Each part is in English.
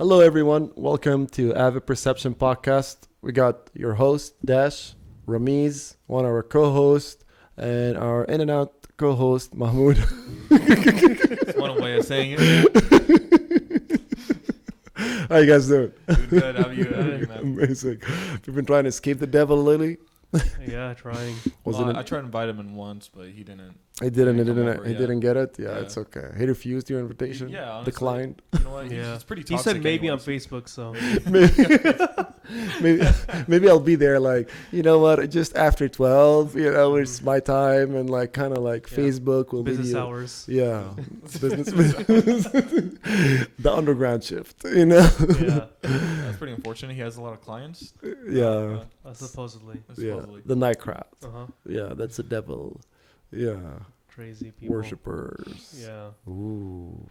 Hello, everyone. Welcome to AVID Perception Podcast. We got your host, Dash, RAMIZ, one of our co-hosts, and our in and out co-host, Mahmoud. That's one way of saying it. How you guys doing? Good. How are you, man? Amazing. You've been trying to escape the devil lately? Yeah, trying. I tried to invite him in once, but he didn't. He didn't get it? Yeah, Yeah. it's okay. He refused your invitation? Yeah, honestly, Declined? You know what? Yeah. He's pretty He toxic. said maybe anyways. on Facebook, so maybe I'll be there like, you know what, just after 12, it's my time, and like kind of like Yeah. Facebook will business be hours. yeah, business the underground shift, Yeah, That's pretty unfortunate. He has a lot of clients. yeah, supposedly. Supposedly. the night crowd, Uh-huh. yeah, that's the devil, yeah, Crazy people. worshippers. Yeah. Ooh.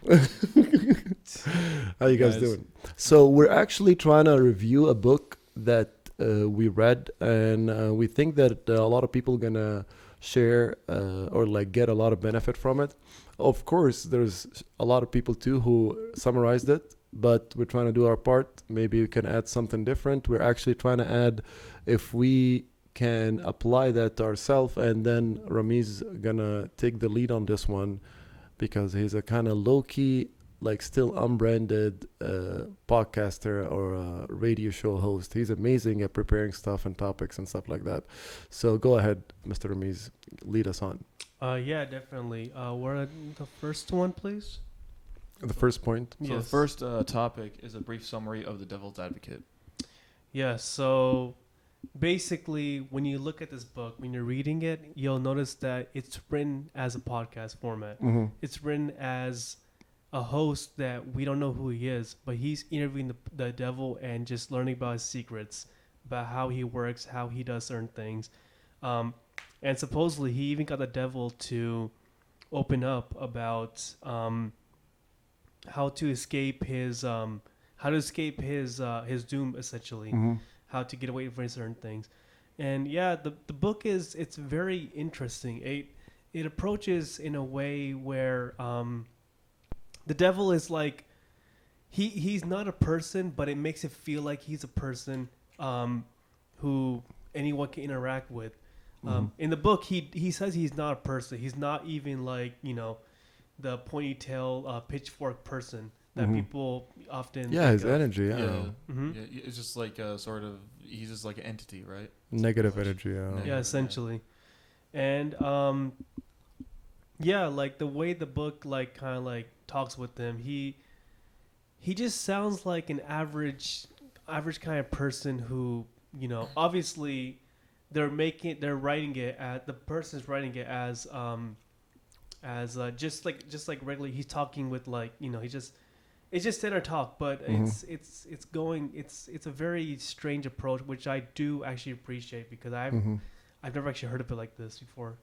How you guys Guys. doing? So we're actually trying to review a book that we read, and we think that a lot of people gonna share or like get a lot of benefit from it. Of course, there's a lot of people too who summarized it, but we're trying to do our part. Maybe we can add something different. We're actually trying to add, if we can apply that to ourselves, and then Ramiz gonna take the lead on this one because he's a kind of low-key, like still unbranded podcaster or radio show host. He's amazing at preparing stuff and topics and stuff like that. So go ahead, Mr. Ramiz, lead us on. Yeah, definitely. We're at the first one, please. The first point. So the first topic is a brief summary of the Devil's Advocate. Yeah, so basically, when you look at this book, when you're reading it, you'll notice that it's written as a podcast format. Mm-hmm. It's written as a host that we don't know who he is, but he's interviewing the devil and just learning about his secrets, about how he works, how he does certain things. And supposedly he even got the devil to open up about how to escape his doom, essentially. Mm-hmm. How to get away from certain things. And yeah, the book it's very interesting. It approaches in a way where the devil is like he's not a person, but it makes it feel like he's a person who anyone can interact with. In the book, he says he's not a person. He's not even like, the ponytail pitchfork person that people often Yeah, think his of. energy, yeah. Mm-hmm. Yeah, it's just like a sort of, he's just like an entity, right? Negative energy, yeah. Yeah, essentially. And yeah, like the way the book like kind of like talks with them, he just sounds like an average kind of person who, obviously the person's writing it as just like regularly he's talking with like, it's just standard talk, but it's a very strange approach, which I do actually appreciate because I've never actually heard of it like this before.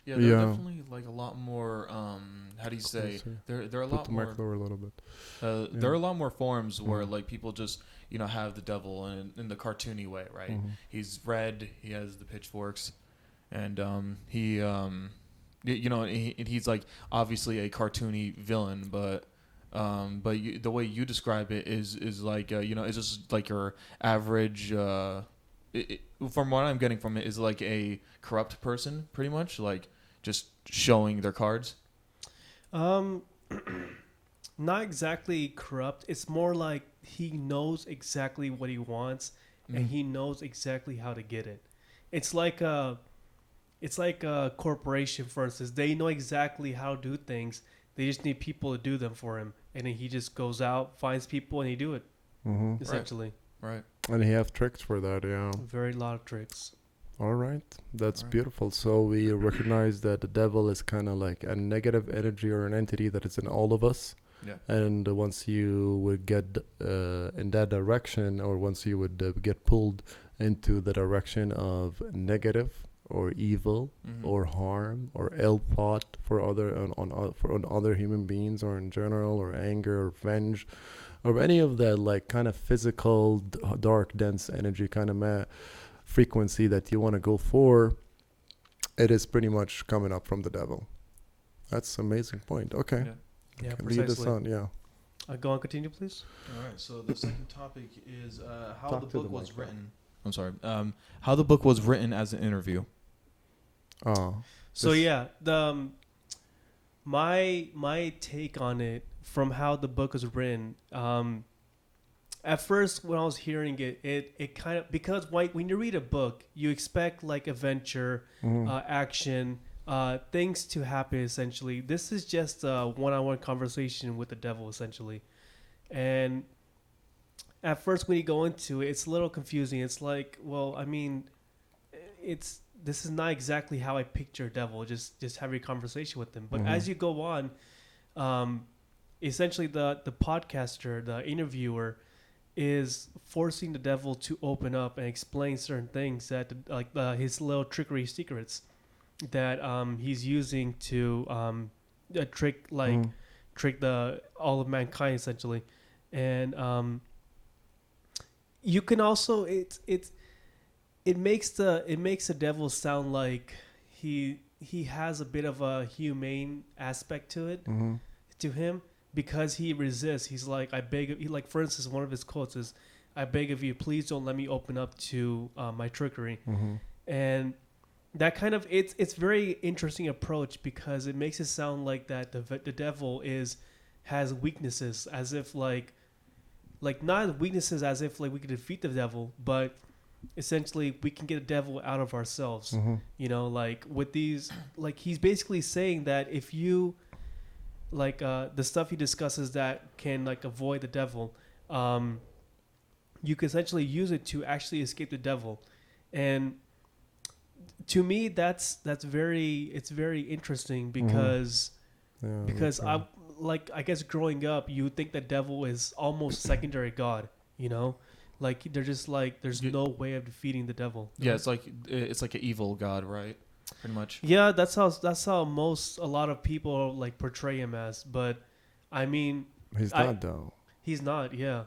Yeah, they're definitely like a lot more. How do you say? There are a lot more. Put the mic lower a little bit. There are a lot more forms where like people just have the devil in the cartoony way, right? Mm-hmm. He's red. He has the pitchforks, and he's like obviously a cartoony villain, but the way you describe it is like it's just like your average. From what I'm getting from it, is like a corrupt person, pretty much, like just showing their cards. Not exactly corrupt. It's more like he knows exactly what he wants, and he knows exactly how to get it. It's like a corporation, for instance. They know exactly how to do things. They just need people to do them for him, and then he just goes out, finds people, and he do it. Mm-hmm. Essentially, Right. And he have tricks for that, yeah. very lot of tricks. All right, that's All right. beautiful. So we recognize that the devil is kind of like a negative energy or an entity that is in all of us. Yeah. And once you would get in that direction, or once you would get pulled into the direction of negative or evil or harm or ill thought for other human beings, or in general, or anger or revenge, or any of that like kind of physical, dark, dense energy kind of frequency that you want to go for, it is pretty much coming up from the devil. That's an amazing point. Okay. Yeah, Lead us precisely. on, yeah. Go on, continue, please. All right. So the second topic is how Talk the to the book was mic, bro. written. I'm sorry. How the book was written as an interview. Oh, So This- yeah, my take on it from how the book was written. At first, when I was hearing it, it kind of, because when you read a book, you expect like adventure, action, things to happen. Essentially, this is just a one-on-one conversation with the devil, essentially. And at first, when you go into it, it's a little confusing. It's like, well, I mean, this is not exactly how I picture devil. Just have a conversation with him. But as you go on, essentially the podcaster, the interviewer, is forcing the devil to open up and explain certain things that like his little trickery secrets that he's using to trick the all of mankind, essentially. And you can also it makes the devil sound like he has a bit of a humane aspect to it, to him, because he resists. He's like, I beg of you, like, for instance, one of his quotes is, I beg of you, please don't let me open up to my trickery. And that kind of, it's very interesting approach, because it makes it sound like that the devil has weaknesses, as if like not weaknesses as if like we could defeat the devil, but essentially we can get a devil out of ourselves. You know, like with these, like he's basically saying that if you like the stuff he discusses that can like avoid the devil, you can essentially use it to actually escape the devil. And to me, that's very interesting, because I guess growing up, you would think the devil is almost secondary god, you know, like they're just like, there's no way of defeating the devil. Yeah, it's like an evil god, right? Pretty much. Yeah, that's how a lot of people like portray him as. But I mean, he's not though. He's not. Yeah,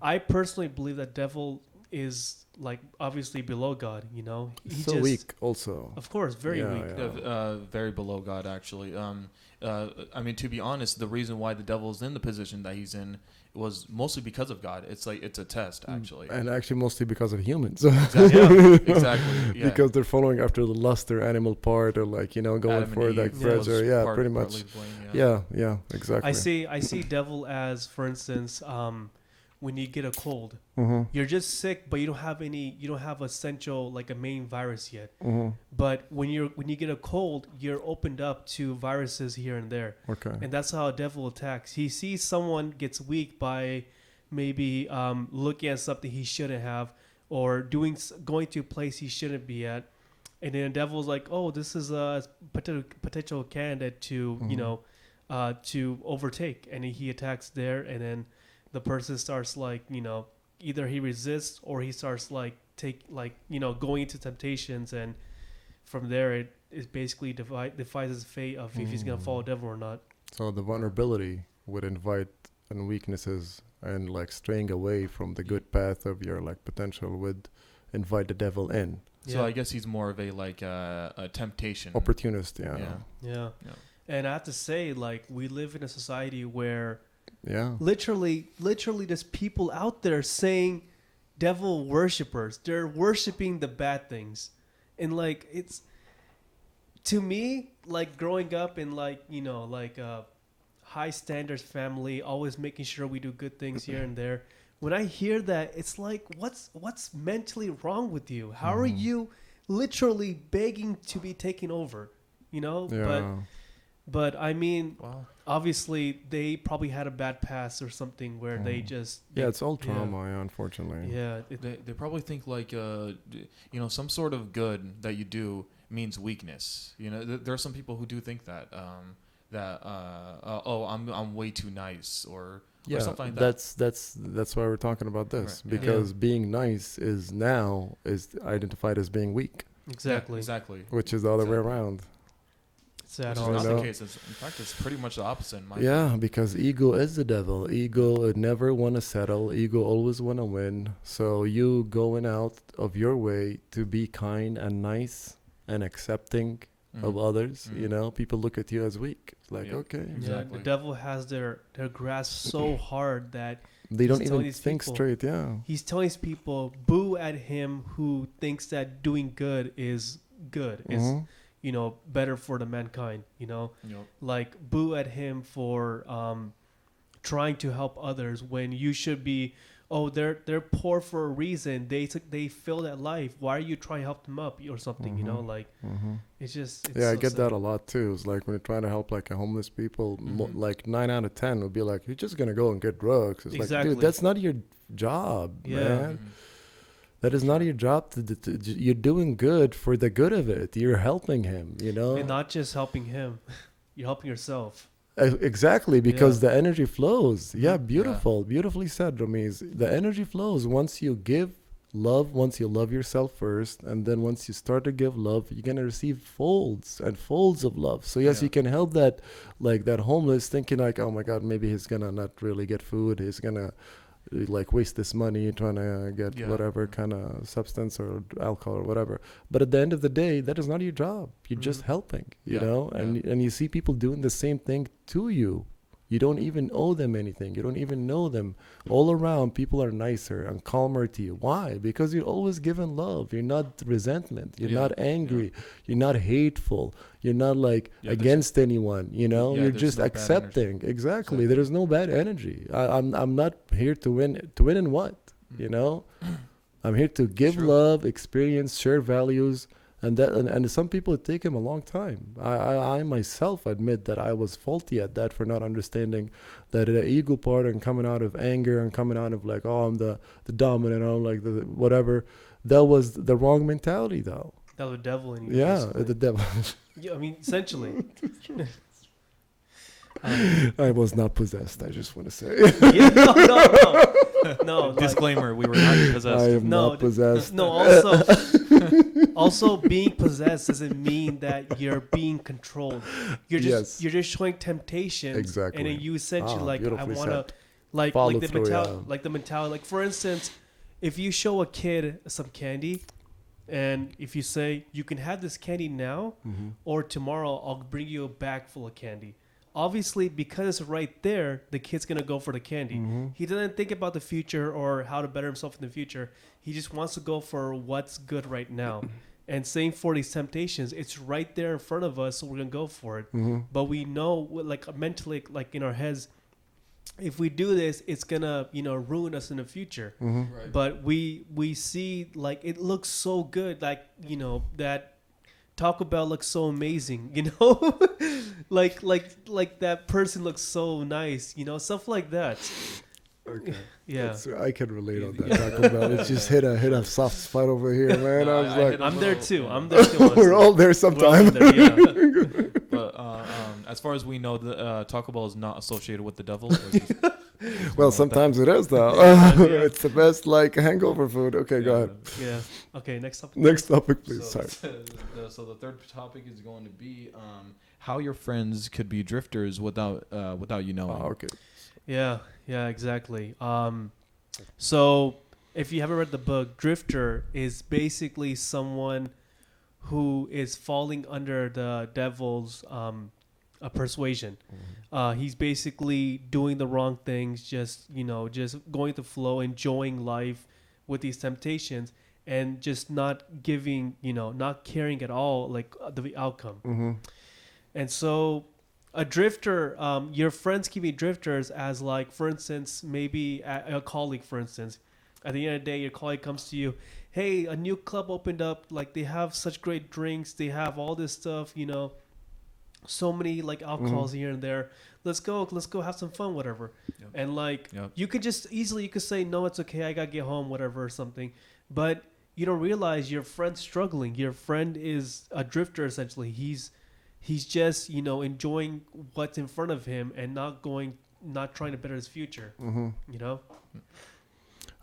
I personally believe that devil is like obviously below God. You know, He's so weak. Also, of course, very weak. Yeah. Very below God, actually. I mean, to be honest, the reason why the devil's in the position that he's in was mostly because of God. It's like, it's a test, actually. And actually mostly because of humans. Exactly. Yeah. Because they're following after the lust or animal part, or like, you know, going Adam for and like Eve pleasure. was Yeah, pretty much. Blame, Yeah, exactly. I see devil as, for instance, when you get a cold, you're just sick, but you don't have essential, like a main virus yet. But when you get a cold, you're opened up to viruses here and there. Okay. And that's how a devil attacks. He sees someone gets weak by maybe looking at something he shouldn't have, or going to a place he shouldn't be at. And then the devil's like, oh, this is a potential candidate to, you know, to overtake. And he attacks there, and then the person starts like, you know, either he resists or he starts like going into temptations, and from there it basically defies his fate of if he's gonna follow devil or not. So the vulnerability would invite and weaknesses, and like straying away from the good path of your like potential would invite the devil in. So I guess he's more of a temptation. Opportunist, Yeah. And I have to say, like, we live in a society where Yeah. literally there's people out there saying devil worshippers. They're worshiping the bad things. And like, it's, to me, like growing up in like, you know, like a high standards family, always making sure we do good things here and there. When I hear that, it's like, what's mentally wrong with you? How are you literally begging to be taken over? You know? Yeah. But I mean, Wow. obviously they probably had a bad past or something where they just It's all trauma, unfortunately. yeah. They probably think like you know, some sort of good that you do means weakness. You know, there are some people who do think that I'm way too nice, or something like that. That's why we're talking about this, because being nice is identified as being weak, Exactly. Yeah, exactly. which is the other way around. Sad. Which is not the case. In fact, it's pretty much the opposite. In my opinion. Because ego is the devil. Ego never want to settle. Ego always want to win. So you going out of your way to be kind and nice and accepting of others. Mhm. You know, people look at you as weak. It's like, Yeah. okay, Exactly. Yeah, the devil has their grasp so hard that they he's don't telling even these think people- straight. Yeah. he's telling these people, boo at him who thinks that doing good is good, is Mhm. better for the mankind. Yep. Like boo at him for trying to help others when you should be. Oh, they're poor for a reason. They failed at life. Why are you trying to help them up or something? Mhm. Like Mhm. it's just. It's Yeah, I so get that silly. a lot too. It's like when you're trying to help like a homeless people, Mhm. like 9 out of 10 would be like, "You're just gonna go and get drugs." It's like, Exactly. dude, that's not your job, Yeah. man. Mhm. That is not your job. You're doing good for the good of it. You're helping him. And not just helping him, you're helping yourself. Exactly, because Yeah. the energy flows. Yeah, Mhm. beautifully said, Ramiz. The energy flows once you give love, once you love yourself first, and then once you start to give love, you're gonna receive folds and folds of love. So yes, Yeah. you can help that, like that homeless, thinking like, oh my God, maybe he's gonna not really get food. He's gonna like waste this money trying to get Yeah. whatever kind of substance or alcohol or whatever. But at the end of the day, that is not your job. You're just Mhm. helping, you Yeah, know, and you see people doing the same thing to you. You don't even owe them anything. You don't even know them. All around, people are nicer and calmer to you. Why? Because you're always giving love. You're not resentment. You're Yeah, not angry. You're not hateful. You're not like Yeah, there's- against anyone. You know, Yeah, you're there's just no bad energy. accepting. Exactly. Exactly. There is no bad energy. I'm not here to win. To win in what? You know, I'm here to give True. love, experience, share values. And some people it take him a long time. I myself admit that I was faulty at that for not understanding that the ego part and coming out of anger and coming out of like, oh, I'm the dominant, I'm like the whatever. That was the wrong mentality though. That was the devil in you. Yeah, basically. the devil. Yeah, I mean, essentially. I was not possessed. I just want to say. Yeah, no. Like, Disclaimer: we were not I possessed. am No, not possessed. no. Also, being possessed doesn't mean that you're being controlled. Yes. You're just showing temptations. Exactly. And then you essentially I beautifully want to, said. like Follow the through, mentality, yeah. like the mentality. Like for instance, if you show a kid some candy, and if you say you can have this candy now, Mm-hmm. or tomorrow I'll bring you a bag full of candy. Obviously, because it's right there, the kid's gonna go for the candy. Mm-hmm. He doesn't think about the future or how to better himself in the future. He just wants to go for what's good right now. And same for these temptations. It's right there in front of us, so we're gonna go for it. Mm-hmm. But we know, like mentally, like in our heads, if we do this, it's gonna ruin us in the future. Mm-hmm. Right. But we see like it looks so good, like that Taco Bell looks so amazing, like that person looks so nice, stuff like that. Okay. Yeah, I can relate on that. Yeah. Taco Bell. It just hit a soft spot over here, man. No, I was I like, hit a I'm there little- too. yeah. I'm there too. honestly. we're all there We're all sometime. there, yeah. But as far as we know, the Taco Bell is not associated with the devil. Or just- Well, sometimes it is though. Yeah. It's the best like hangover food. Okay, go ahead. Yeah. Okay. Next topic. Next topic, please. So, Sorry. so the third topic is going to be how your friends could be drifters without you knowing. Oh, okay. Yeah. Yeah. Exactly. So if you haven't read the book, Drifter is basically someone who is falling under the devil's persuasion. He's basically doing the wrong things, just going with the flow, enjoying life with these temptations, and just not giving, not caring at all, like the outcome. Mm-hmm. And so a drifter, your friends can be drifters as like, for instance, maybe a colleague, for instance. At the end of the day, your colleague comes to you, hey, a new club opened up. Like they have such great drinks. They have all this stuff, so many like alcohols here and there. Let's go have some fun, whatever. Yep. And like, Yep. you could just easily, say, no, it's okay. I got to get home, whatever, or something. But you don't realize your friend's struggling. Your friend is a drifter, essentially. He's just, enjoying what's in front of him and not trying to better his future, Mm-hmm.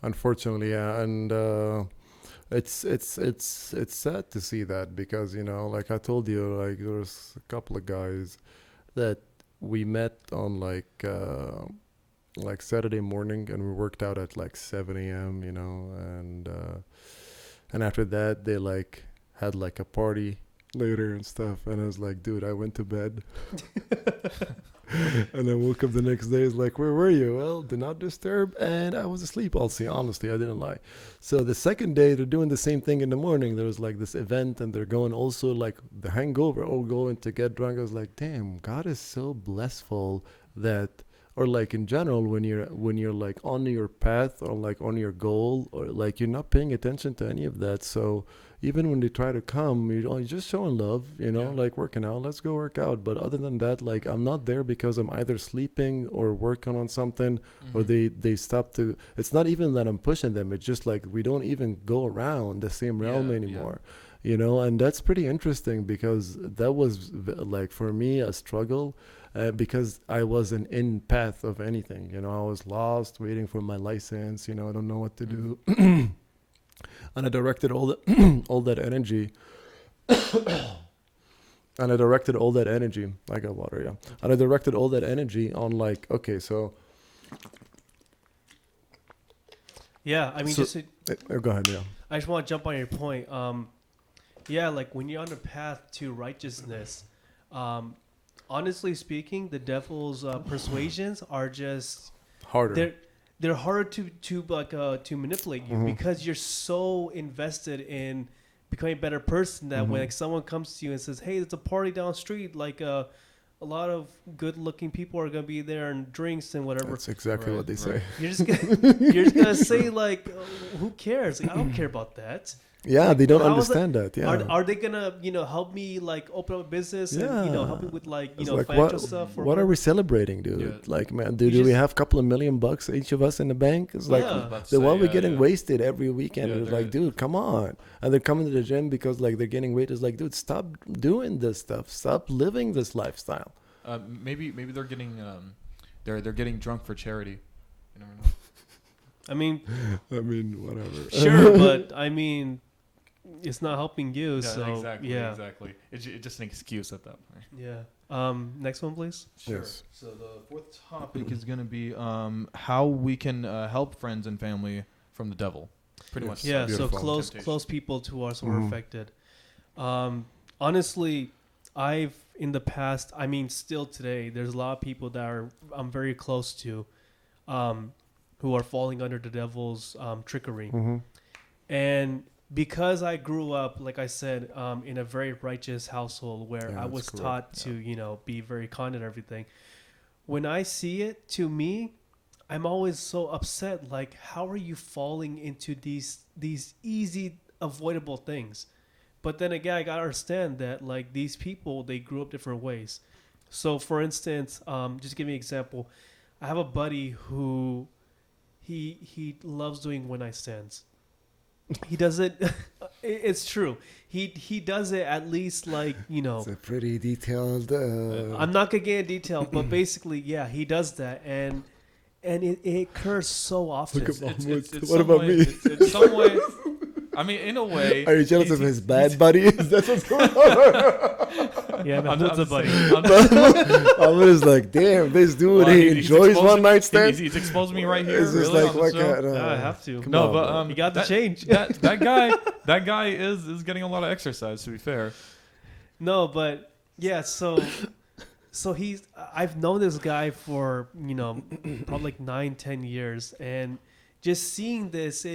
Unfortunately, yeah, and it's sad to see that because like I told you, like there was a couple of guys that we met on like Saturday morning, and we worked out at like 7 a.m. And after that they like had like a party later and stuff. And I was like, dude, I went to bed. And I woke up the next day. It's like, where were you? Well, do not disturb. And I was asleep. I'll see. Honestly, I didn't lie. So the second day, they're doing the same thing in the morning. There was like this event, and they're going also like the hangover, all going to get drunk. I was like, damn, God is so blissful that, or like in general, when you're like on your path or like on your goal, or like you're not paying attention to any of that. So even when they try to come, you're just showing love, like working out. Let's go work out. But other than that, like I'm not there because I'm either sleeping or working on something, or they stop to. It's not even that I'm pushing them. It's just like we don't even go around the same realm anymore, And that's pretty interesting because that was like for me a struggle. Because I wasn't in path of anything, I was lost, waiting for my license. I don't know what to do. And I directed all the all that energy. And I directed all that energy. I got water, yeah. And I directed all that energy on like, okay, so. Yeah, I mean, so, go ahead, yeah. I just want to jump on your point. Yeah, like when you're on the path to righteousness, honestly speaking, the devil's persuasions are just harder. They're harder to manipulate you because you're so invested in becoming a better person that when like someone comes to you and says, "Hey, there's a party down the street, like a lot of good-looking people are gonna be there and drinks and whatever." That's exactly what they say. You're just gonna say like, "Who cares? Like, I don't care about that." Yeah, they don't understand that. Yeah, are they gonna help me like open up a business and help me with like like financial stuff? Or what are we celebrating, dude? Yeah. Like, man, do we have a couple of $1 million each of us in the bank? It's like the one we're getting wasted every weekend. It's like, dude, come on. And they're coming to the gym because like they're getting weight. It's like, dude, stop doing this stuff. Stop living this lifestyle. Maybe they're getting they're getting drunk for charity. You never know. I mean, whatever. Sure, but I mean, it's not helping you. Yeah, so exactly. It's just an excuse at that point. Yeah. Next one, please. Sure. Yes. So the fourth topic is going to be how we can help friends and family from the devil. Pretty much. Yeah. Beautiful. So close people to us who are affected. Honestly, I've in the past, I mean, still today, there's a lot of people that I'm very close to, who are falling under the devil's trickery, and because I grew up, like I said, in a very righteous household where I was taught to, be very kind and everything. When I see it, to me, I'm always so upset. Like, how are you falling into these easy, avoidable things? But then again, I gotta understand that like these people, they grew up different ways. So, for instance, just give me an example. I have a buddy who he loves doing one-night stands. He does it. It's true. He does it at least like It's a pretty detailed. I'm not gonna get into detail, but basically, yeah, he does that, and it occurs so often. What about me? It's some way. I mean, in a way. Are you jealous of his bad buddy? That's what's going on. Yeah, Mahmoud's a buddy. I was like, damn, this dude, he enjoys one night stand. He's exposing me right here. It's just really like, what kind of, I have to. No, but you got to change. that guy is getting a lot of exercise. To be fair. No, but yeah. So I've known this guy for probably like 9-10 years, and just seeing this,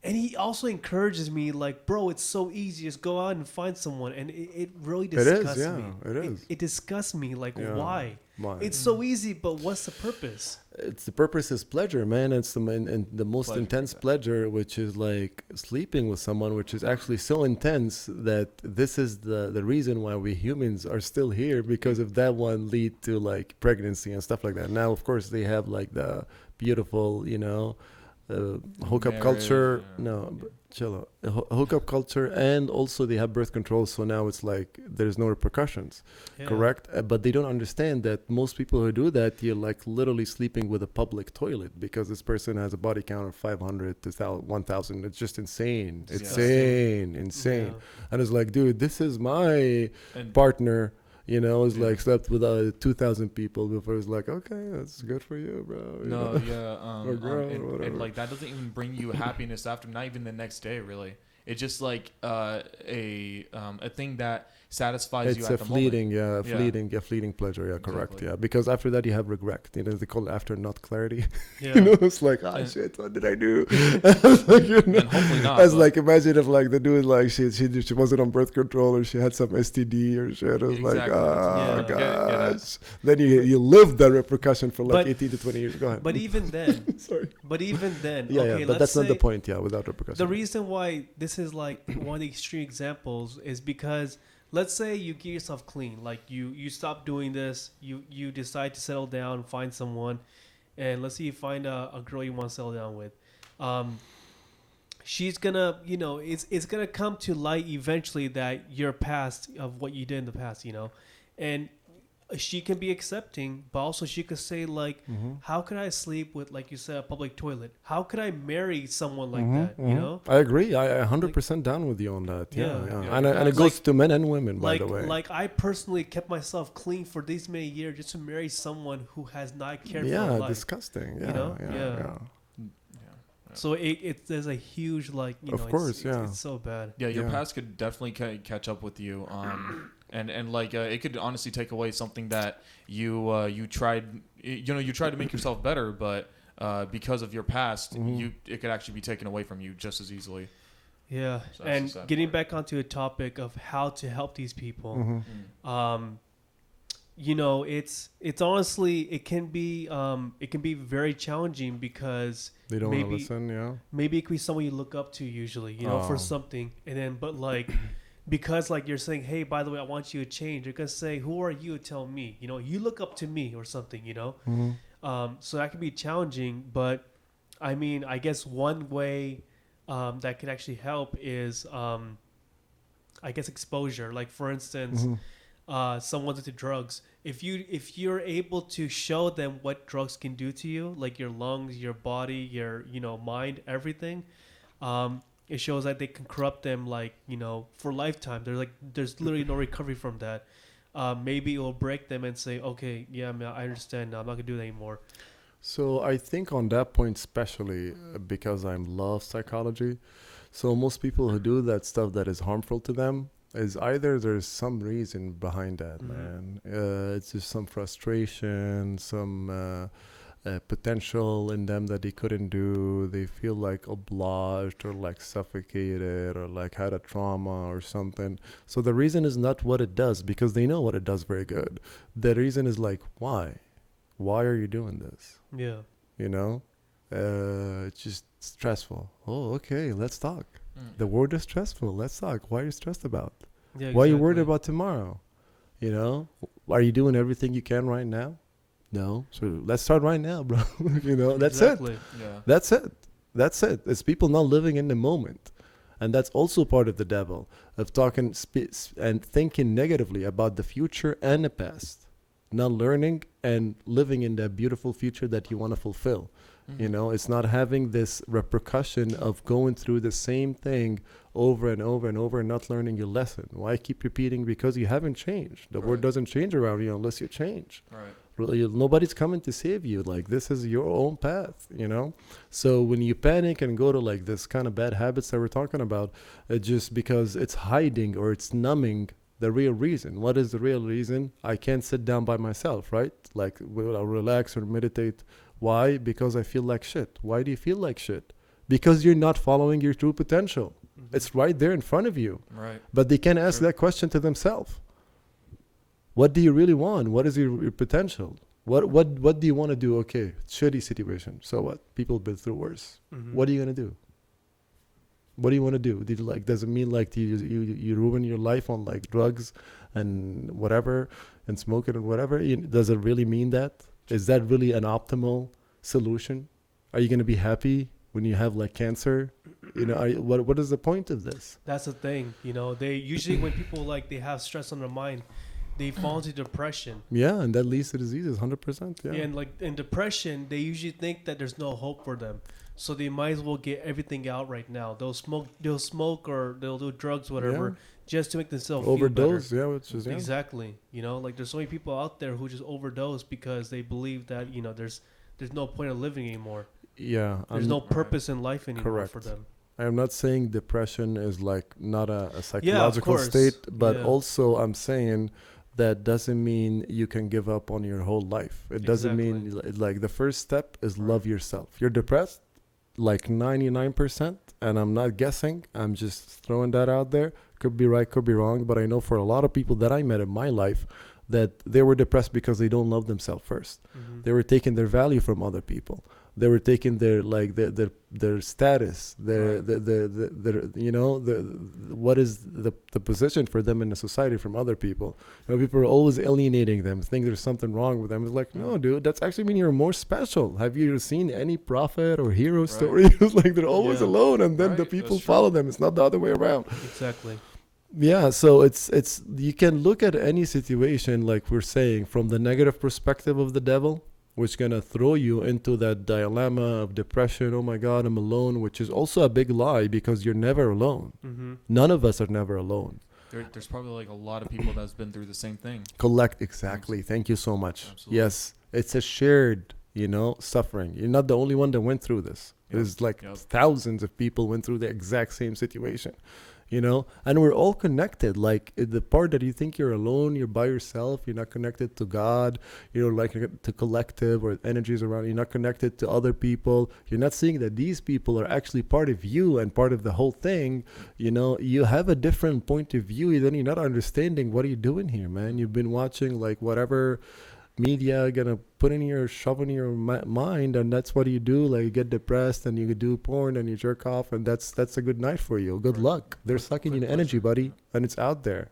and he also encourages me, like, bro, it's so easy. Just go out and find someone. And it really disgusts me. It is. It disgusts me. Like, Yeah. why? Why? It's so easy, but what's the purpose? It's the purpose is pleasure, man. It's the most intense pleasure, which is like sleeping with someone, which is actually so intense that this is the reason why we humans are still here, because if that one lead to like pregnancy and stuff like that. Now, of course, they have like the beautiful, hookup culture. Hookup culture, and also they have birth control. So now it's like there's no repercussions, correct? But they don't understand that most people who do that, you're like literally sleeping with a public toilet because this person has a body count of 500 to 1,000. It's just insane. Insane. Yeah. And it's like, dude, this is my partner. It's like slept with 2,000 people before. It's like, okay, that's good for you, bro. Or girl, or whatever. And like that doesn't even bring you happiness after, not even the next day, really. It's just like a thing that satisfies you It's at a the fleeting, moment. fleeting pleasure. Yeah, correct. Exactly. Yeah, because after that you have regret. You know, they call it after not clarity. Yeah. You know, it's like, ah, Yeah. shit, what did I do? Like, you know, And hopefully not. as but- like, imagine if like the dude like she wasn't on birth control or she had some STD or shit. It was like, Exactly. ah, Yeah. Get at. gosh. Then you live that repercussion for like But- 18 to 20 years. Go ahead. But even then, Sorry. okay, Yeah, but let's that's not the say point. Yeah, without repercussion. the reason why this is like one of the extreme examples is because let's say you get yourself clean, like you stop doing this, you decide to settle down, find someone, and let's say you find a girl you want to settle down with. She's gonna, it's gonna come to light eventually that your past of what you did in the past, and she can be accepting, but also she could say like, how could I sleep with, like you said, a public toilet? How could I marry someone like that? You know, I agree. I 100% down with you on that. Yeah, Yeah. Yeah, and it goes to men and women, by like the way. like I personally kept myself clean for these many years just to marry someone who has not cared for my Yeah, life. disgusting. Yeah, You know? yeah, Yeah. yeah. So there's a huge like, Of course, yeah. it's so bad. Yeah, your Yeah. past could definitely catch up with you, and like it could honestly take away something that you tried. You tried to make yourself better, but because of your past, it could actually be taken away from you just as easily. Yeah, So that's and the sad getting part. back onto a topic of how to help these people. Mm-hmm. It's honestly it can be very challenging because They don't want to maybe listen. Yeah. maybe it could be someone you look up to usually, for Oh. something, and then but like because like you're saying, hey, by the way, I want you to change. They're gonna say, who are you to tell me? You look up to me or something. So that can be challenging, but I mean, I guess one way that can actually help is I guess exposure. Like for instance, someone's into drugs. If you're able to show them what drugs can do to you, like your lungs, your body, your mind, everything, it shows that they can corrupt them like for lifetime. There's literally no recovery from that. Maybe it will break them and say, okay, yeah, man, I understand now. I'm not gonna do that anymore. So I think on that point, especially because I love psychology, so most people who do that stuff that is harmful to them is either there's some reason behind that, man. It's just some frustration, some potential in them that they couldn't do. They feel like obliged or like suffocated or like had a trauma or something. So the reason is not what it does, because they know what it does very good. The reason is like, why? Why are you doing this? Yeah. It's just stressful. Oh, okay, let's talk. The word is stressful. Let's talk. Why are you stressed about? Yeah. Why are you worried exactly. about tomorrow? Are you doing everything you can right now? No. So let's start right now, bro. That's it. Exactly. Yeah. That's it. It's people not living in the moment. And that's also part of the devil, of talking and thinking negatively about the future and the past, not learning and living in that beautiful future that you want to fulfill. It's not having this repercussion of going through the same thing over and over and over and not learning your lesson. Why keep repeating? Because you haven't changed. The word doesn't change around you unless you change. Right. Really, nobody's coming to save you. Like, this is your own path, So when you panic and go to like this kind of bad habits that we're talking about, just because it's hiding or it's numbing the real reason. What is the real reason? I can't sit down by myself, right? Like, I'll relax or meditate. Why? Because I feel like shit. Why do you feel like shit? Because you're not following your true potential. It's right there in front of you. Right. But they can't ask that question to themselves. What do you really want? What is your potential? What do you want to do? Okay, shitty situation. So what? People been through worse. What are you gonna do? What do you want to do? Does it mean like you ruin your life on like drugs and whatever and smoking and whatever? Does it really mean that? Is that really an optimal solution? Are you gonna be happy when you have like cancer? What is the point of this? That's the thing. They usually when people like they have stress on their mind, they fall into depression. Yeah, and that leads to diseases, 100%. Yeah. And like in depression, they usually think that there's no hope for them, so they might as well get everything out right now. They'll smoke or they'll do drugs, whatever, just to make themselves Overdose. feel better. Yeah, which is Exactly. Like there's so many people out there who just overdose because they believe that there's no point of living anymore. Yeah. There's no purpose in life anymore correct. for them. I'm not saying depression is like not a Yeah, of psychological course. state, but Yeah. also I'm saying that doesn't mean you can give up on your whole life. It doesn't mean like the first step is love yourself. You're depressed, like 99%, and I'm not guessing. I'm just throwing that out there. Could be right, could be wrong, but I know for a lot of people that I met in my life that they were depressed because they don't love themselves first. Mhm. They were taking their value from other people. They were taking their like their status, their you know the what is the position for them in the society from other people. You know, people are always alienating them, think there's something wrong with them. It's like, no, dude, that's actually mean you're more special. Have you seen any prophet or hero story? It's like they're always Yeah. alone, and then the Right, people that's true. follow them. It's not the other way around. Exactly. Yeah, so it's you can look at any situation like we're saying from the negative perspective of the devil, which gonna throw you into that dilemma of depression. Oh my God, I'm alone, which is also a big lie because you're never alone. Mm-hmm. None of us are never alone. There's probably like a lot of people that's been through the same thing. Collect exactly. Thank you so much. Absolutely. Yes, it's a shared, suffering. You're not the only one that went through this. Yep. There's like Yep. thousands of people went through the exact same situation. And we're all connected. Like the part that you think you're alone, you're by yourself, you're not connected to God, you're like to collective or energies around, you're not connected to other people, you're not seeing that these people are actually part of you and part of the whole thing. You have a different point of view, then you're not understanding what are you doing here, man. You've been watching like whatever media gonna shove in your mind, and that's what you do. Like you get depressed and you do porn and you jerk off, and that's a good night for you. Good luck. They're sucking your energy, buddy, and it's out there.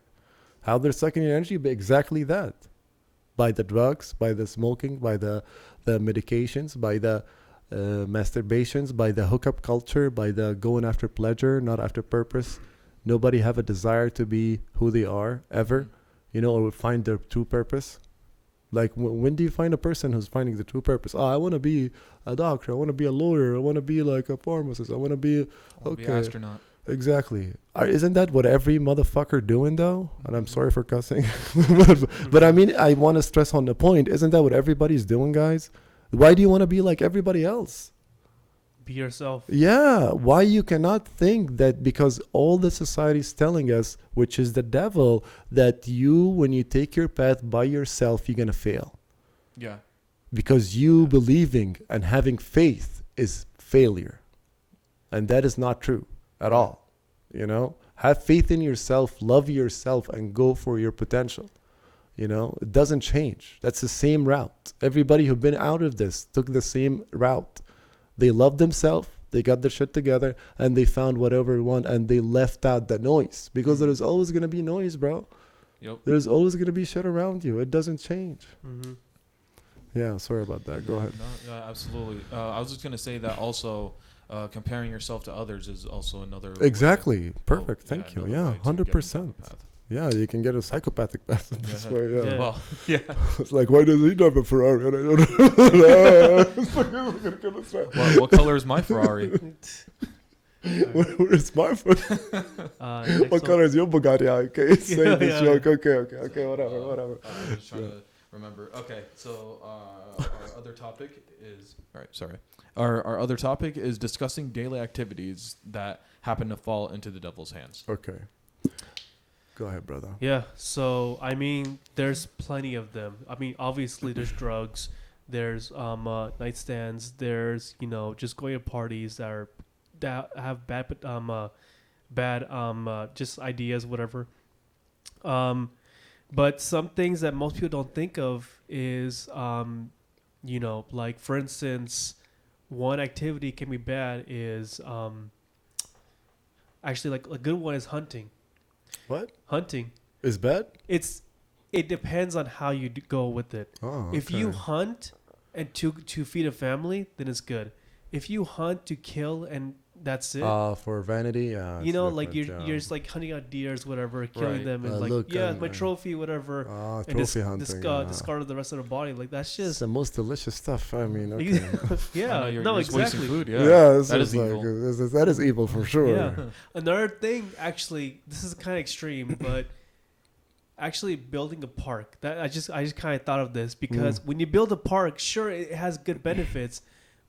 How they're sucking your energy? But exactly that, by the drugs, by the smoking, by the medications, by the masturbations, by the hookup culture, by the going after pleasure, not after purpose. Nobody have a desire to be who they are ever, or find their true purpose. Like, when do you find a person who's finding the true purpose? Oh, I want to be a doctor. I want to be a lawyer. I want to be like a pharmacist. I want to be... Be an astronaut. Exactly. Isn't that what every motherfucker doing, though? And I'm sorry for cussing. but I mean, I want to stress on the point. Isn't that what everybody's doing, guys? Why do you want to be like everybody else? Be yourself. Yeah, why you cannot think that because all the society is telling us, which is the devil, that when you take your path by yourself, you're going to fail. Yeah. Because you believing and having faith is failure. And that is not true at all. Have faith in yourself, love yourself, and go for your potential. It doesn't change. That's the same route. Everybody who's been out of this took the same route. They loved themselves, they got their shit together, and they found whatever they want, and they left out the noise. Because there's always going to be noise, bro. Yep. There's always going to be shit around you. It doesn't change. Mm-hmm. Yeah, sorry about that. Go ahead. No, absolutely. I was just going to say that also comparing yourself to others is also another way. Exactly. Perfect. Thank you. another Yeah, way to get on 100%. the path. Yeah, you can get a psychopathic path this way. Yeah. Yeah. Well, yeah. It's like, why does he drive a Ferrari? And I don't know. It's like, he's gonna kill us, man. What color is my Ferrari? Where is my phone? Next What color is your Bugatti? Okay, say Yeah, this yeah. joke. Okay, whatever. I'm just trying to remember. Okay, so our other topic is... All right, sorry. Our other topic is discussing daily activities that happen to fall into the devil's hands. Okay. Go ahead, brother. Yeah, so I mean, there's plenty of them. I mean, obviously there's drugs, there's nightstands, there's just going to parties that have bad just ideas, whatever. But some things that most people don't think of is like for instance, one activity can be bad is actually like a good one is hunting. What? Hunting. Is bad? It depends on how you go with it. Oh, If you hunt and to feed a family, then it's good. If you hunt to kill and that's it, for vanity, yeah. like you're just like hunting out deers, whatever, killing Right. them and like Look, my trophy, whatever, and trophy hunting. discard the rest of the body. Like that's It's just the most delicious stuff. I mean, okay. yeah, I know you're no, just wasting exactly. food. yeah, Yeah, this that is is like evil. that is evil for sure. Yeah. Another thing, actually, this is kind of extreme, but actually building a park. That I just kind of thought of this because when you build a park, sure, it has good benefits,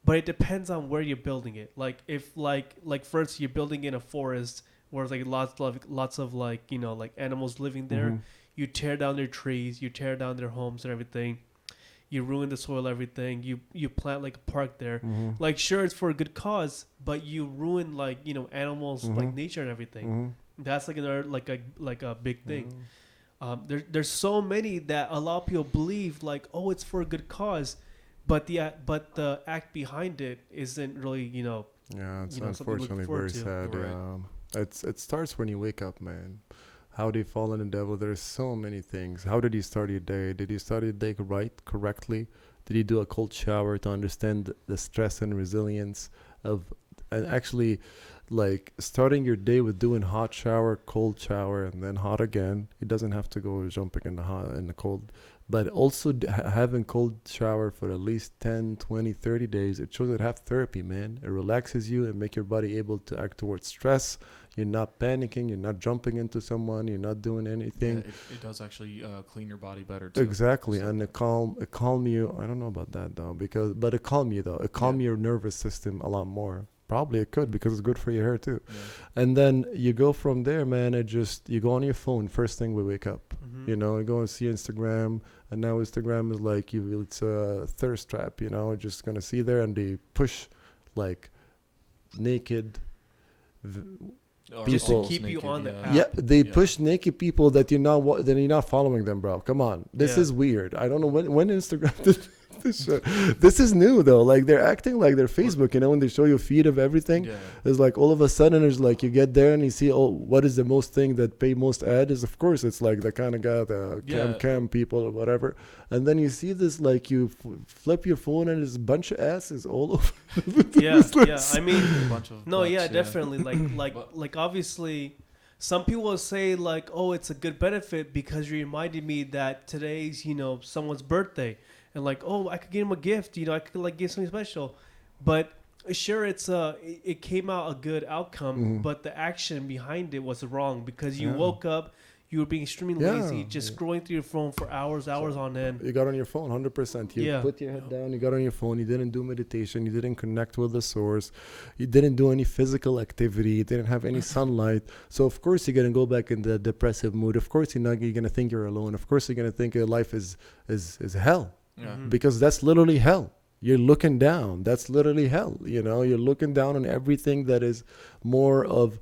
but it depends on where you're building it. Like if like for instance, you're building in a forest where there's like lots of like, you know, like animals living there. Mhm. You tear down their trees, you tear down their homes and everything. You ruin the soil, everything. You plant like a park there. Mhm. Like sure, it's for a good cause, but you ruin like, you know, animals, like Mhm. nature and everything. Mhm. That's like another like a big thing. Mhm. There's so many that a lot of people believe like, oh, it's for a good cause, but the act behind it isn't really, you know. Yeah, it's You know, something to look unfortunately forward very to. sad. Right. It starts when you wake up, man. How do you fall in the devil? There's so many things. How did you start your day? Did you start your day correctly? Did you do a cold shower to understand the stress and resilience of, and actually, like starting your day with doing hot shower, cold shower, and then hot again. It doesn't have to go jumping in the hot in the cold, but also having cold shower for at least 10, 20, 30 days. It shows that have therapy, man. It relaxes you and make your body able to act towards stress. You're not panicking. You're not jumping into someone. You're not doing anything. Yeah, it does actually clean your body better too. Exactly, So- and it calm you. I don't know about that though, but it calm you though. It calm your nervous system a lot more. Probably it could because it's good for your hair too. Yeah. And then you go from there, man. You go on your phone first thing we wake up. Mm-hmm. You know, you go and see Instagram, and now Instagram is like it's a thirst trap. You know, just gonna see there, and they push like naked. Or Just to almost keep you on the app. Yeah, they Yeah. push naked people that then you're not following them, bro. Come on, this Yeah. is weird. I don't know when Instagram this is new though. Like they're acting like they're Facebook. You know, when they show you a feed of everything, Yeah. it's like all of a sudden there's like you get there and you see, oh, what is the most thing that pay most ad is? Of course, it's like the kind of guy, the cam people or whatever. And then you see this like you flip your phone and there's a bunch of asses all over. Yeah, yeah. I mean, A bunch of no, butts, yeah, definitely. But- Like obviously, some people will say like, oh, it's a good benefit because you reminded me that today's, you know, someone's birthday, and like, oh, I could give him a gift. You know, I could like give something special, but sure, it came out a good outcome, Mhm. but the action behind it was wrong because you Yeah. woke up. You were being extremely Yeah, lazy, just scrolling through your phone for hours on end. You got on your phone, 100%. You Yeah. put your head down. You got on your phone. You didn't do meditation. You didn't connect with the source. You didn't do any physical activity. You didn't have any sunlight. So of course you're gonna go back in the depressive mood. Of course you're gonna think you're alone. Of course you're gonna think your life is hell, Yeah. Mhm. because that's literally hell. You're looking down. That's literally hell. You know, you're looking down on everything that is more of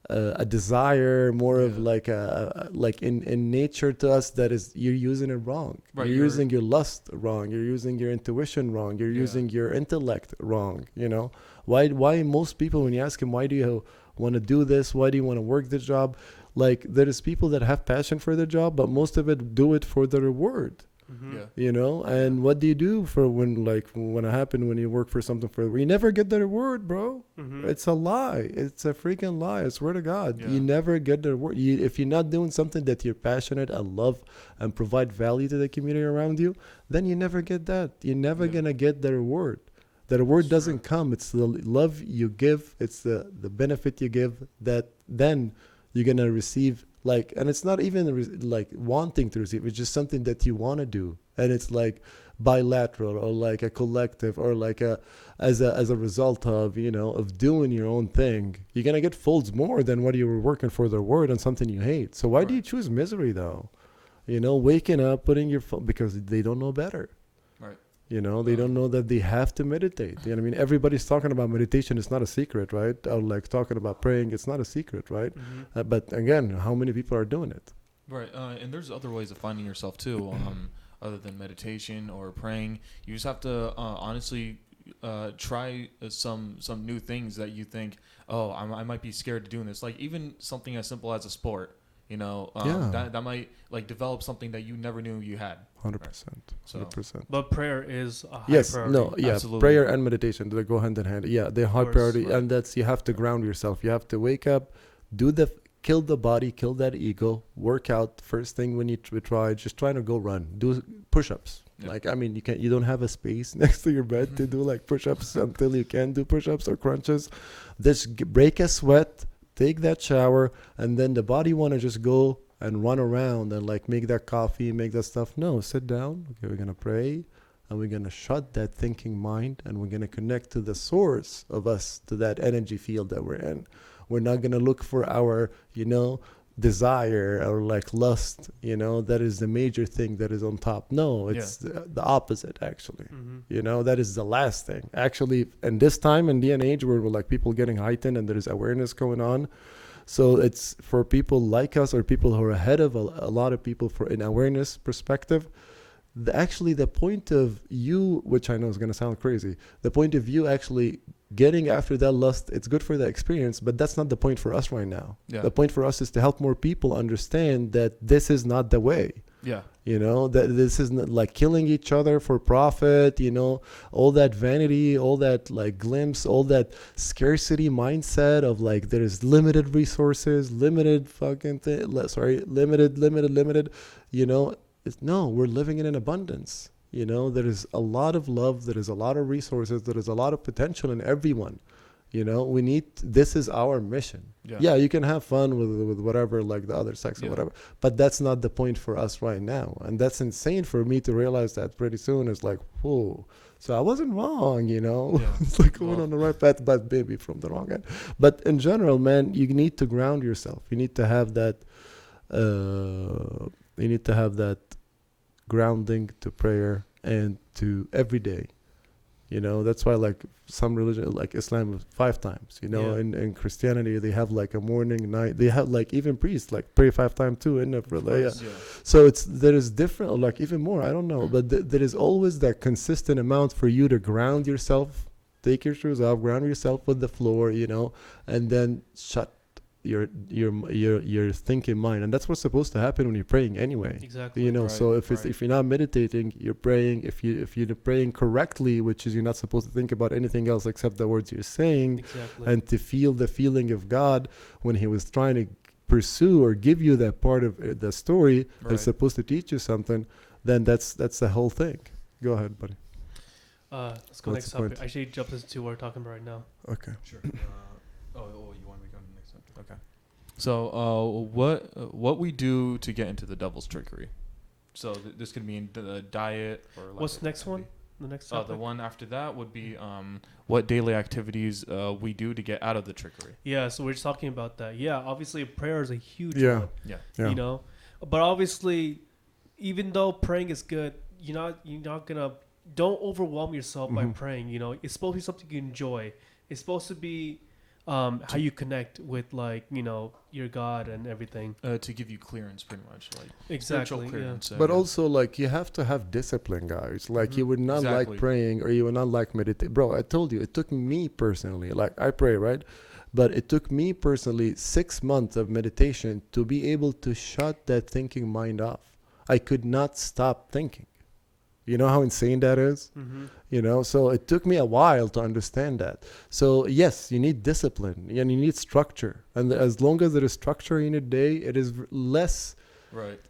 a desire, more of Yeah. like in nature to us, that is you're using it wrong. Right, You're you're- using your lust wrong. You're using your intuition wrong. You're Yeah. using your intellect wrong. You know, why most people, when you ask them why do you want to do this, why do you want to work this job, like there is people that have passion for their job, but most of it do it for the reward. Mhm. Yeah. You know, and what do you do for when it happened when you work for something you never get the reward, bro? Mhm. It's a lie. It's a freaking lie. I swear to God. Yeah. You never get the reward. If you're not doing something that you're passionate and love and provide value to the community around you, then you never get that. You're never Yeah. going to get the reward. The reward Sure. doesn't come. It's the love you give. It's the benefit you give that then you're going to receive. Like, and it's not even like wanting to receive. It's just something that you want to do. And it's like bilateral or like a collective or like as a result of, you know, of doing your own thing. You're going to get folds more than what you were working for the reward on something you hate. So why do you Right. choose misery though? You know, waking up, putting your phone, because they don't know better. Right. You know, they don't know that they have to meditate. You know what I mean? Everybody's talking about meditation. It's not a secret, right? Or like talking about praying. It's not a secret, right? Mhm. But again, how many people are doing it? Right, and there's other ways of finding yourself too, other than meditation or praying. You just have to honestly try some new things that you think, oh, I might be scared to doing this. Like even something as simple as a sport, you know, Yeah. that might like develop something that you never knew you had. 100%. So- 100%. But prayer is a high Yes, priority. no, yeah, Absolutely. prayer and meditation, they go hand in hand. Yeah, they're high course, priority, right. and that's, you have to ground yourself. You have to wake up, kill the body, kill that ego, work out first thing when you try, just trying to go run, do push-ups. Yeah. Like, I mean, you don't have a space next to your bed to do like push-ups until you can do push-ups or crunches. Just break a sweat, take that shower, and then the body want to just go and run around and like make that coffee, make that stuff. No, sit down. Okay, we're gonna pray. and we're going to shut that thinking mind, and we're going to connect to the source of us, to that energy field that we're in. We're not going to look for our, desire or like lust, that is the major thing that is on top. No, it's the opposite, actually. That is the last thing. Actually, in this time and day and age where we're like people getting heightened and there's awareness going on. So it's for people like us or people who are ahead of a lot of people for an awareness perspective. Actually, the point of you, which I know is going to sound crazy, the point of you actually getting after that lust, it's good for the experience, but that's not the point for us right now. Yeah. The point for us is to help more people understand that this is not the way. Yeah. That this is not like killing each other for profit, all that vanity, all that like glimpse, all that scarcity mindset of like there is limited resources, limited limited, no, we're living in an abundance. There is a lot of love, there is a lot of resources, there is a lot of potential in everyone. This is our mission. Yeah, you can have fun with whatever, like the other sex or whatever, but that's not the point for us right now. And that's insane for me to realize that pretty soon. It's like, whoa, so I wasn't wrong, It's like going on the right path, but maybe from the wrong end. But in general, man, you need to ground yourself. You need to have that, grounding to prayer and to every day. That's why like some religion like Islam 5 times, in Christianity they have like a morning, night, they have like even priests like pray 5 times too, in so there is different, like even more, I don't know, but there is always that consistent amount for you to ground yourself, take your shoes off, ground yourself with the floor, and then shut your thinking mind. And that's what's supposed to happen when you're praying anyway. Exactly. So if you're not meditating, you're praying. If you're praying correctly, which is you're not supposed to think about anything else except the words you're saying, and to feel the feeling of God when he was trying to pursue or give you that part of the story that's supposed to teach you something, then that's the whole thing. Go ahead, buddy. Let's go next topic. Actually, jump into what we're talking about right now. Okay. Sure. You want me to go to the next subject? Okay. So, what we do to get into the devil's trickery? So this could mean the diet or. What's the next one? The next topic? The one after that would be what daily activities we do to get out of the trickery. Yeah. So we're just talking about that. Yeah. Obviously, prayer is a huge one. Yeah. But obviously, even though praying is good, you're not gonna. Don't overwhelm yourself by praying. It's supposed to be something you enjoy. It's supposed to be how you connect with your God and everything. To give you clearance, pretty much, like exactly. Clearance, but also like you have to have discipline, guys. Like you would not like praying, or you would not like meditate. Bro, I told you, it took me personally. Like I pray, right? But it took me personally 6 months of meditation to be able to shut that thinking mind off. I could not stop thinking. You know how insane that is? So it took me a while to understand that. So yes, you need discipline and you need structure. And as long as there is structure in a day, it is less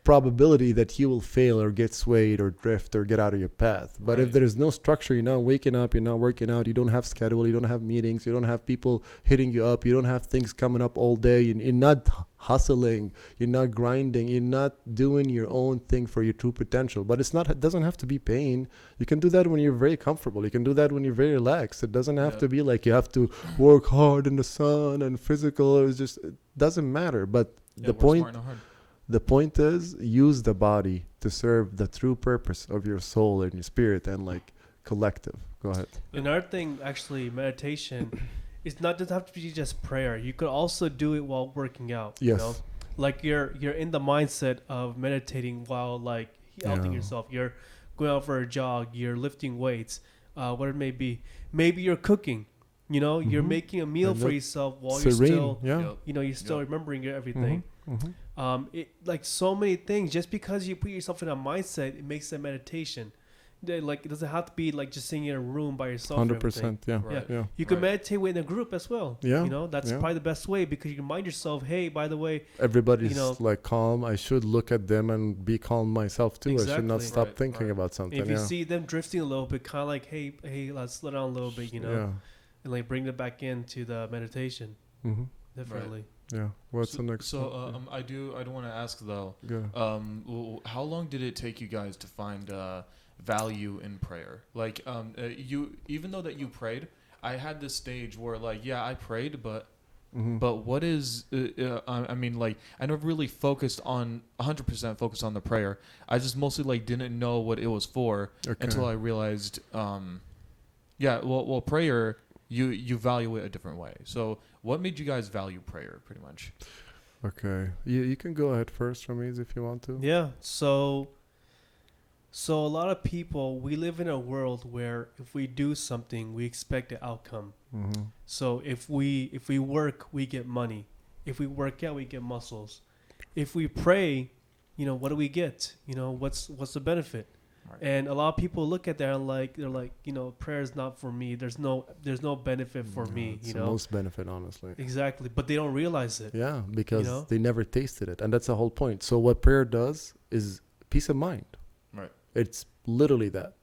probability that you will fail or get swayed or drift or get out of your path. But if there is no structure, you're not waking up, you're not working out, you don't have schedule, you don't have meetings, you don't have people hitting you up, you don't have things coming up all day, you're not hustling, you're not grinding, you're not doing your own thing for your true potential. But it doesn't have to be pain. You can do that when you're very comfortable. You can do that when you're very relaxed. It doesn't have to be like you have to work hard in the sun and physical. It doesn't matter. But the point is, use the body to serve the true purpose of your soul and your spirit and like collective. Go ahead. Another thing, actually, meditation. It doesn't have to be just prayer. You could also do it while working out. Yes. Like you're in the mindset of meditating while like helping yourself. You're going out for a jog. You're lifting weights. What it may be. Maybe you're cooking. You're making a meal for yourself while you're still. You're still remembering everything. Like so many things. Just because you put yourself in a mindset, it makes a meditation. Like it doesn't have to be like just sitting in a room by yourself. 100%. You can meditate in a group as well. That's probably the best way, because you can remind yourself, hey, by the way, everybody's like calm. I should look at them and be calm myself too. I should not stop thinking about something. If you see them drifting a little bit, kind of like, hey, let's slow down a little bit, and like bring them back into the meditation. Definitely. Yeah. What's the next? So one? I do want to ask though. Yeah. How long did it take you guys to find value in prayer? Like you, even though that you prayed, I had this stage where like, yeah, I prayed, but Mm-hmm. what is I mean, like, I never really focused on 100% focused on the prayer. I just mostly like didn't know what it was for until I realized yeah, well prayer, you value it a different way. So what made you guys value prayer pretty much? Okay. You can go ahead first, Ramiz, if you want to. Yeah. So a lot of people, we live in a world where if we do something, we expect an outcome. Mm-hmm. So if we work, we get money. If we work out, we get muscles. If we pray, what do we get? What's the benefit? Right. And a lot of people look at that and they're like, prayer is not for me. There's no benefit for me. It's the most benefit, honestly. Exactly, but they don't realize it. Yeah, because they never tasted it, and that's the whole point. So what prayer does is peace of mind. Right. It's literally that.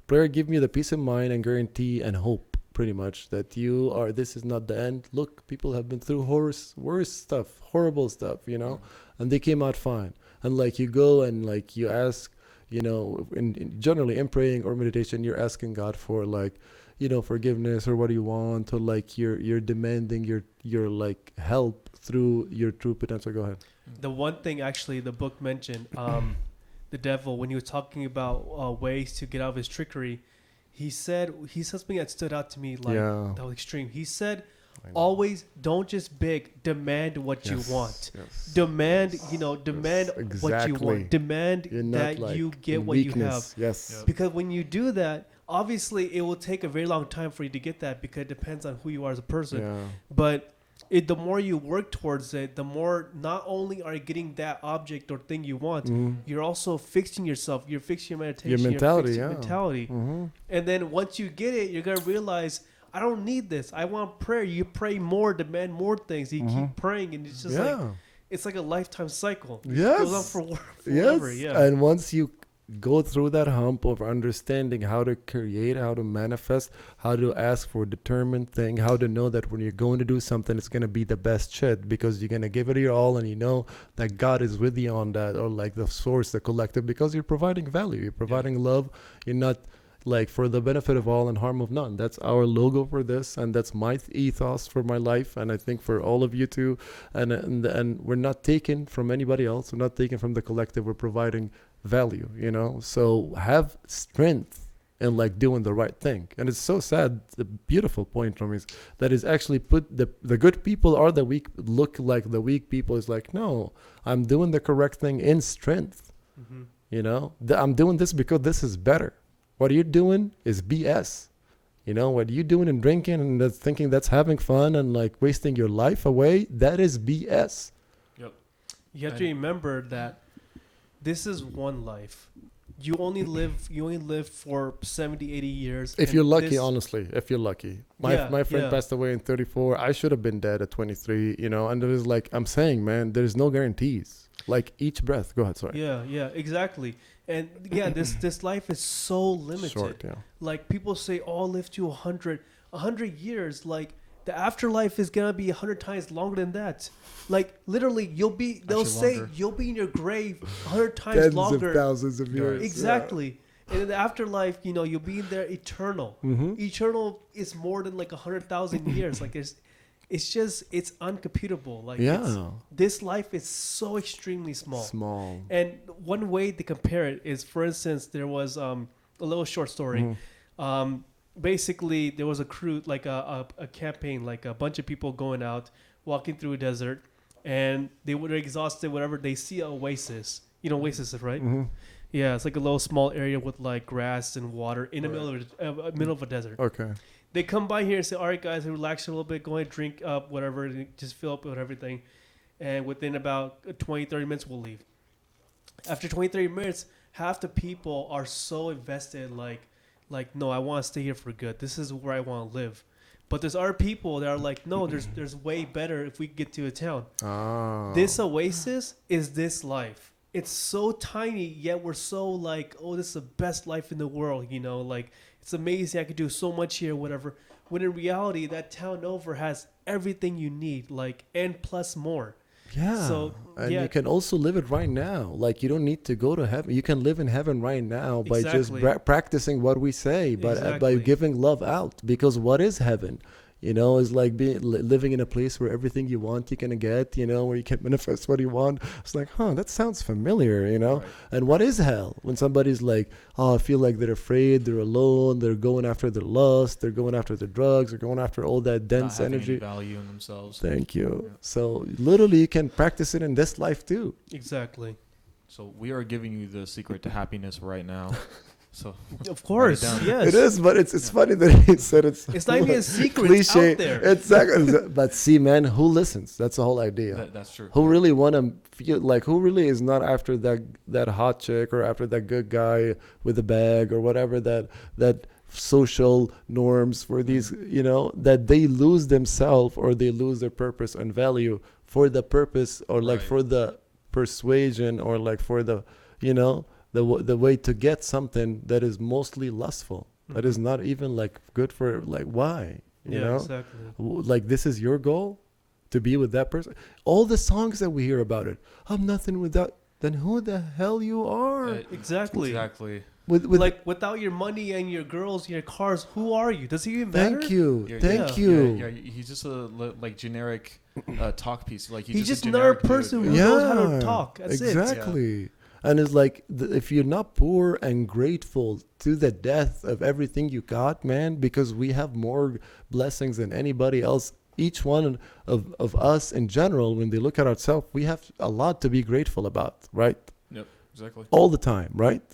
Prayer gives me the peace of mind and guarantee and hope, pretty much, that this is not the end. Look, people have been through worse stuff, horrible stuff, and they came out fine. And like you go and like you ask, generally in praying or meditation, you're asking God for like, forgiveness, or what do you want, or like you're demanding your like help through your true potential. Go ahead. The one thing actually the book mentioned, the devil, when he was talking about ways to get out of his trickery, he said something that stood out to me that was extreme. He said, always don't just beg, demand what you want. Yes. Demand exactly. what you want. Demand that like you get what you have. Yes. Yep. Because when you do that, obviously it will take a very long time for you to get that, because it depends on who you are as a person. Yeah. But the more you work towards it, the more not only are you getting that object or thing you want, you're also fixing yourself. You're fixing your meditation. Your mentality, your mentality. Mm-hmm. And then once you get it, you're going to realize, I don't need this. I want prayer. You pray more, demand more things. You keep praying, and it's just it's like a lifetime cycle. Yes. It goes on forever. Yes. Yeah. And once you go through that hump of understanding how to create, how to manifest, how to ask for a determined thing, how to know that when you're going to do something, it's going to be the best shit, because you're going to give it your all, and you know that God is with you on that, or like the source, the collective, because you're providing value, you're providing love, you're not like for the benefit of all and harm of none. That's our logo for this, and that's my ethos for my life, and I think for all of you too. And we're not taken from anybody else, we're not taken from the collective, we're providing value, so have strength in like doing the right thing. And it's so sad, the beautiful point from is that is actually put the good people are the weak, look like the weak people is like, no, I'm doing the correct thing in strength. I'm doing this because this is better. What you're doing is BS. What you're doing and drinking and that's thinking that's having fun and like wasting your life away, that is BS. Yep. You have to remember that this is one life. You only live for 70, 80 years. If you're lucky, honestly, if you're lucky. My friend passed away in 34. I should have been dead at 23, and there is like, I'm saying, man, there's no guarantees. Like each breath. Go ahead, sorry. Yeah, exactly. And this life is so limited. Short, yeah. Like people say, oh, live to 100 years. Like the afterlife is going to be 100 times longer than that. Like literally they'll say longer. You'll be in your grave 100 times Tens longer. Of thousands of years. Exactly. Yeah. And in the afterlife, you'll be in there eternal. Mm-hmm. Eternal is more than like 100,000 years. Like it's uncomputable. Like this life is so extremely small. And one way to compare it is, for instance, there was a little short story. Mm-hmm. Basically, there was a crew, like a campaign, like a bunch of people going out, walking through a desert, and they were exhausted, whatever. They see an oasis. Oasis, right? Mm-hmm. Yeah, it's like a little small area with like grass and water in the middle of a desert. Okay. They come by here and say, all right, guys, relax a little bit. Go ahead, drink up, whatever. Just fill up with everything. And within about 20, 30 minutes, we'll leave. After 20, 30 minutes, half the people are so invested, like no, I want to stay here for good. This is where I want to live. But there's other people that are like, no, there's way better if we get to a town. This oasis is this life. it's so tiny, yet we're so like, oh, this is the best life in the world, you know, like it's amazing. I could do so much here, whatever. When in reality, that town over has everything you need, like, and plus more. Yeah. So, and yeah. you can also live it right now. Like, you don't need to go to heaven. You can live in heaven right now by just Exactly. Practicing what we say, but by Exactly. giving love out. Because what is heaven? You know, is like living in a place where everything you want you can get, you know, where you can manifest what you want. It's like, that sounds familiar, you know? Right. And what is hell? When somebody's like, I feel like they're afraid, they're alone, they're going after their lust, they're going after their drugs, they're going after all that Not dense having any energy. value in themselves. Thank you. Yeah. So literally you can practice it in this life too. Exactly. So we are giving you the secret to happiness right now. So Of course, down. yes. It is, but it's Yeah. funny that he said it's It's not even a secret. cliche. It's out there. Exactly. But see, man, who listens? That's the whole idea. that's true. Who really want to feel like, who really is not after that hot chick or after that good guy with a bag or whatever that social norms for these, you know, that they lose themselves or they lose their purpose and value for the purpose or like Right. for the persuasion or like for the, you know, the way to get something that is mostly lustful, that is not even like good for, like, why, you Yeah, know? exactly. Like, this is your goal, to be with that person. All the songs that we hear about it, I'm nothing without, then who the hell you are? Exactly. Exactly. with Like without your money and your girls, your cars, who are you? Does it even matter? thank you, Yeah, thank yeah. you. Yeah, he's just a like generic talk piece. Like He's just a another generic dude. person who Yeah. knows how to talk. That's it. Exactly. And it's like, if you're not poor and grateful to the death of everything you got, man, because we have more blessings than anybody else. Each one of us in general, when they look at ourselves, we have a lot to be grateful about, right? Yep. Exactly. All the time, right?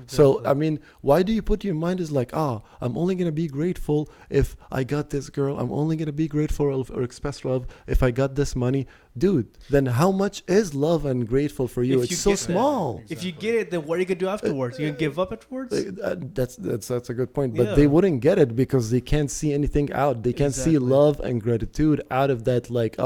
So, Exactly. I mean, why do you put your mind as like, I'm only going to be grateful if I got this girl. I'm only going to be grateful or express love if I got this money. Dude, then how much is love and grateful for you? If It's you so get that. small. If you get it, then what are you gonna do afterwards? You gonna give up afterwards? That's a good point. But Yeah. they wouldn't get it because they can't see anything out. They can't see Exactly. love and gratitude out of that, like,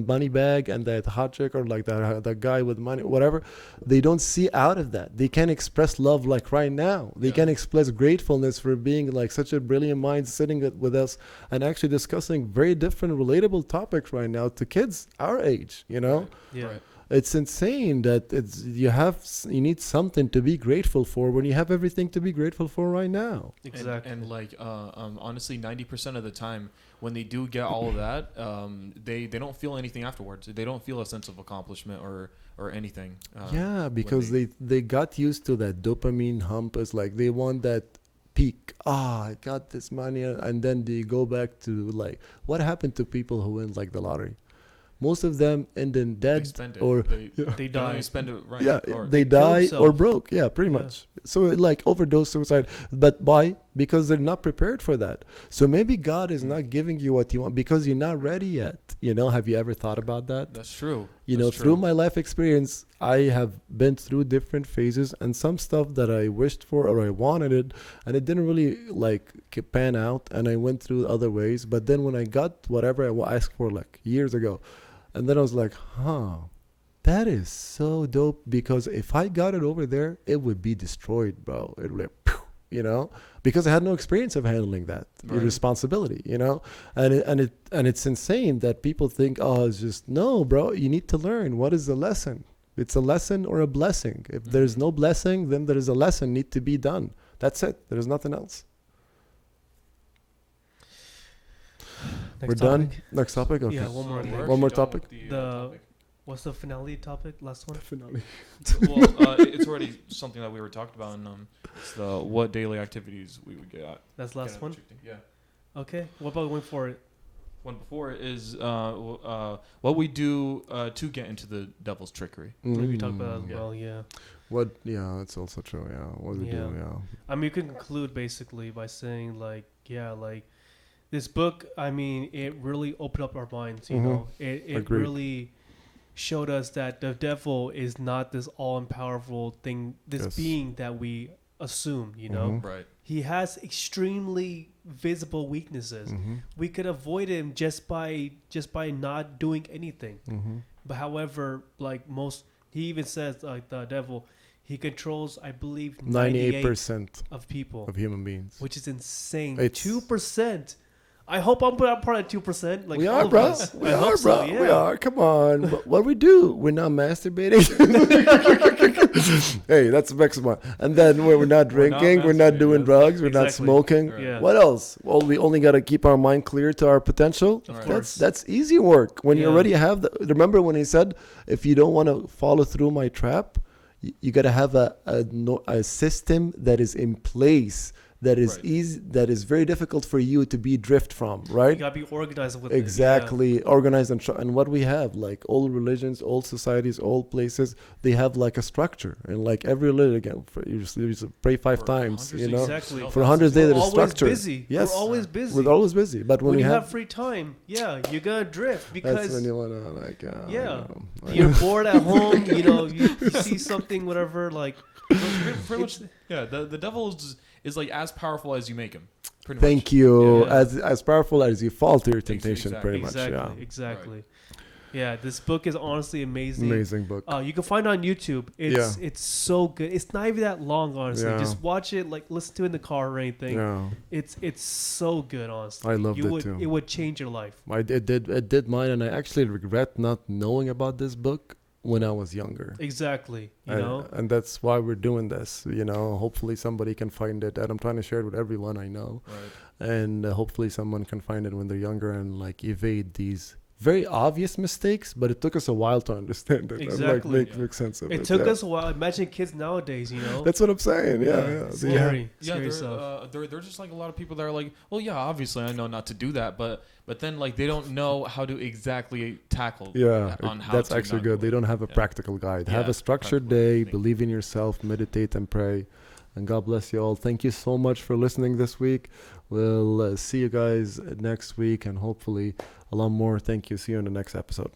money bag and that hot chick or like that guy with money, whatever. They don't see out of that. They can't express love like right now. They Yeah. can express gratefulness for being like such a brilliant mind sitting with us and actually discussing very different, relatable topics right now to kids our age, you know? Yeah. Right. It's insane that you need something to be grateful for when you have everything to be grateful for right now. Exactly. And like honestly, 90% of the time when they do get all of that, they don't feel anything afterwards. They don't feel a sense of accomplishment or anything. Yeah, because they- they got used to that dopamine hump. It's like they want that peak. I got this money, and then they go back to like, what happened to people who win like the lottery? Most of them end in they dead spend it. or They They don't die. even spend it right. yeah, or- they kill die or themselves. broke. Yeah, pretty Yeah. much. So like overdose, suicide. But why? Because they're not prepared for that. So maybe God is not giving you what you want because you're not ready yet. You know, have you ever thought about that? That's true. You know, That's through true. my life experience, I have been through different phases and some stuff that I wished for or I wanted it, and it didn't really like pan out, and I went through other ways. But then when I got whatever I asked for like years ago, and then I was like, that is so dope, because if I got it over there, it would be destroyed, bro. It would, you know, because I had no experience of handling that Right. responsibility, you know, and it's insane that people think, it's just, no, bro, you need to learn. What is the lesson? It's a lesson or a blessing. If there's no blessing, then there is a lesson need to be done. That's it. There's nothing else. Next We're topic. done. Next topic. Okay. Yeah, one more. We're thing. actually One more done topic? with The topic. what's the finale topic? Last one. Finale. Well, it's already something that we were talking about, and it's the what daily activities we would get. That's last one. Yeah. Okay. What about going for it? One before is what we do to get into the devil's trickery. We talked about that as Yeah. well. Yeah. What? Yeah, that's also true. Yeah. What do we do? Yeah. I mean, you can conclude basically by saying like, yeah, like this book. I mean, it really opened up our minds. You Mhm. know, it Agreed. really showed us that the devil is not this all-powerful thing, this Yes. being that we assume. You know, Mhm. Right. he has extremely visible weaknesses. Mhm. We could avoid him just by not doing anything. Mhm. But however, like most He even says like the devil, he controls, I believe, 98% of people, of human beings. which is insane. It's- 2%. I hope I'm part of 2%. Like We all are, of bro. us. We I hope are, so, bro. yeah. We are. Come on. What we do? We're not masturbating. Hey, that's the maximum. And then we're not We're not drinking. We're not masturbating, doing yeah. drugs. We're not Exactly. smoking. Right. Yeah. What else? Well, we only got to keep our mind clear to our potential. Of Right. course. That's easy work. When you Yeah. already have the. Remember when he said, if you don't want to follow through my trap, you got to have a system that is in place that is Right. easy, that is very difficult for you to be drift from, You right? gotta be organized with Exactly, organized and what we have, like all religions, all societies, all places, they have like a structure, and like every religion, again, you just pray 5 For times, hundreds you of know, years. Exactly. for 100 days We're there is always structure. busy. Yes, We're always busy. we're always busy, but when we you have, have free time, yeah, you're gonna drift that's because when you wanna like, Yeah. I you're know. bored at home. You know, you see something, whatever. Like, Pretty much, yeah. The devil is like as powerful as you make him. Pretty Thank much. you. Yeah. As powerful as you fall to your temptation, Exactly. pretty exactly, much. exactly. Yeah, this book is honestly amazing. Amazing book. You can find it on YouTube. It's so good. It's not even that long, honestly. Yeah. Just watch it, like listen to it in the car or anything. Yeah, It's so good, honestly. I loved you it would, too. It would change your life. it did mine, and I actually regret not knowing about this book when I was younger. Exactly. You know. And that's why we're doing this. You know, hopefully somebody can find it, and I'm trying to share it with everyone I know, Right. and hopefully someone can find it when they're younger and like evade these very obvious mistakes. But it took us a while to understand it Exactly. and like Yeah. make sense of it. It took yeah. us a while. Imagine kids nowadays. You know. That's what I'm saying. Yeah, yeah. It's Yeah. scary. Yeah, Scary stuff. they're just like a lot of people that are like, well, yeah, obviously I know not to do that, but then like they don't know how to exactly tackle Yeah, on how that's to actually not good. do They it. don't have a Yeah. practical guide. Have Yeah, a structured practical day, thing. believe in yourself, meditate and pray. And God bless you all. Thank you so much for listening this week. We'll see you guys next week and hopefully a lot more. Thank you. See you in the next episode.